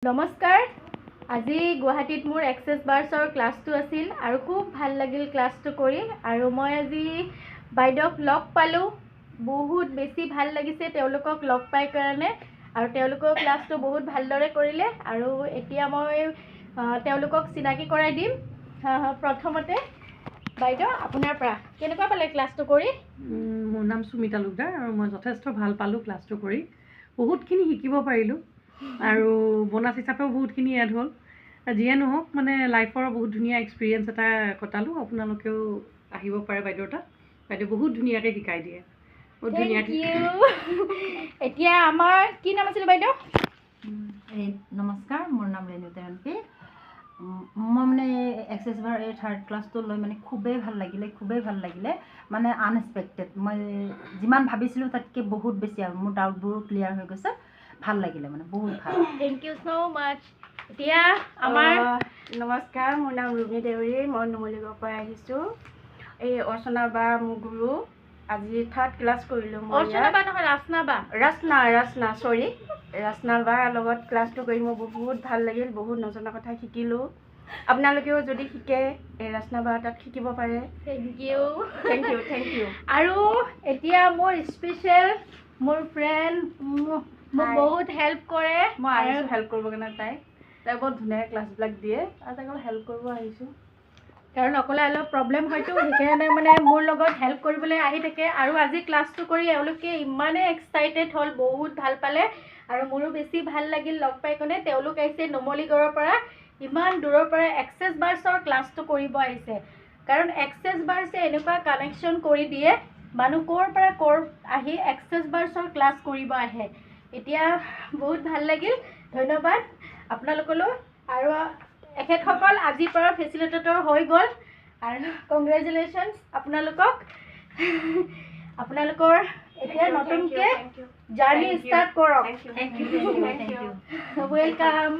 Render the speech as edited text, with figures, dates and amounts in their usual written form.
নমস্কাৰ আজি গুৱাহাটীত মোৰ এক্সেছ বাৰ্ছৰ ক্লাছটো আছিল আৰু খুব ভাল লাগিল ক্লাছটো কৰি আৰু মই আজি বাইদেউক লগ পালোঁ বহুত বেছি ভাল লাগিছে তেওঁলোকক লগ পাই কাৰণে আৰু তেওঁলোকৰ ক্লাছটো বহুত ভালদৰে কৰিলে আৰু এতিয়া মই তেওঁলোকক চিনাকি কৰাই দিম প্ৰথমতে বাইদেউ আপোনাৰ পৰা কেনেকুৱা পালে ক্লাছটো কৰি মোৰ নাম সুমিতা লুকদাৰ আৰু মই যথেষ্ট ভাল পালোঁ ক্লাছটো কৰি বহুতখিনি শিকিব পাৰিলোঁ আৰু বোনাছ হিচাপেও বহুতখিনি এড হ'ল যিয়ে নহওক মানে লাইফৰ বহুত ধুনীয়া এক্সপিৰিয়েঞ্চ এটা কটালোঁ আপোনালোকেও আহিব পাৰে বাইদেউৰ তাত বাইদেউ বহুত ধুনীয়াকৈ শিকাই দিয়ে বহুত ধুনীয়াকৈ এতিয়া আমাৰ কি নাম আছিল বাইদেউ নমস্কাৰ মোৰ নাম ৰেণুতা এমপি মই মানে এক্সেছ বাৰ এই থাৰ্ড ক্লাছটো লৈ মানে খুবেই ভাল লাগিলে মানে আনএক্সপেক্টেড মই যিমান ভাবিছিলোঁ তাতকৈ বহুত বেছি আৰু মোৰ ডাউটবোৰো ক্লিয়াৰ হৈ গৈছে ভাল লাগিলে মানে বহুত ভাল থেংক ইউ ছ' মাছ এতিয়া আমাৰ নমস্কাৰ মোৰ নাম ৰুমি দেউৰী মই নুমলীগড়ৰ পৰা আহিছোঁ এই অৰ্চনা বা মোৰ গুৰু আজি থাৰ্ড ক্লাছ কৰিলোঁ মই অৰ্চনা বা নহয় ৰাচনা বা ৰাচনা চৰি ৰাচনা বাৰ লগত ক্লাছটো কৰি মোৰ বহুত ভাল লাগিল বহুত নজনা কথা শিকিলোঁ আপোনালোকেও যদি শিকে এই ৰাচনা বাৰ তাত শিকিব পাৰে থেংক ইউ আৰু এতিয়া মোৰ স্পেচিয়েল মোৰ ফ্ৰেণ্ড মোক বহুত হেল্প কৰে মই আহিছোঁ হেল্প কৰিব কাৰণে তাই বহুত ধুনীয়াকৈ ক্লাছবিলাক দিয়ে আৰু তাইক অলপ হেল্প কৰিব আহিছোঁ কাৰণ অকলে অলপ প্ৰব্লেম হয়তো সেইকাৰণে মানে মোৰ লগত হেল্প কৰিবলৈ আহি থাকে আৰু আজি ক্লাছটো কৰি এওঁলোকে ইমানেই এক্সাইটেড হ'ল বহুত ভাল পালে আৰু মোৰো বেছি ভাল লাগিল লগ পাই কিনে তেওঁলোক আহিছে নুমলীগড়ৰ পৰা ইমান দূৰৰ পৰা এক্সেছ বাৰ্ছৰ ক্লাছটো কৰিব আহিছে কাৰণ এক্সেছ বাৰ্ছে এনেকুৱা কানেকশ্যন কৰি দিয়ে মানুহ ক'ৰ পৰা ক'ৰ আহি এক্সেছ বাৰ্ছৰ ক্লাছ কৰিব আহে এতিয়া বহুত ভাল লাগিল ধন্যবাদ আপোনালোকলৈ আৰু এখেতসকল আজিৰ পৰা ফেচিলিটেটৰ হৈ গ'ল আৰু কংগ্ৰেচুলেশ্যনছ আপোনালোকৰ এতিয়া নতুনকৈ জাৰ্ণি ষ্টাৰ্ট কৰক থেংক ইউ ৱেলকাম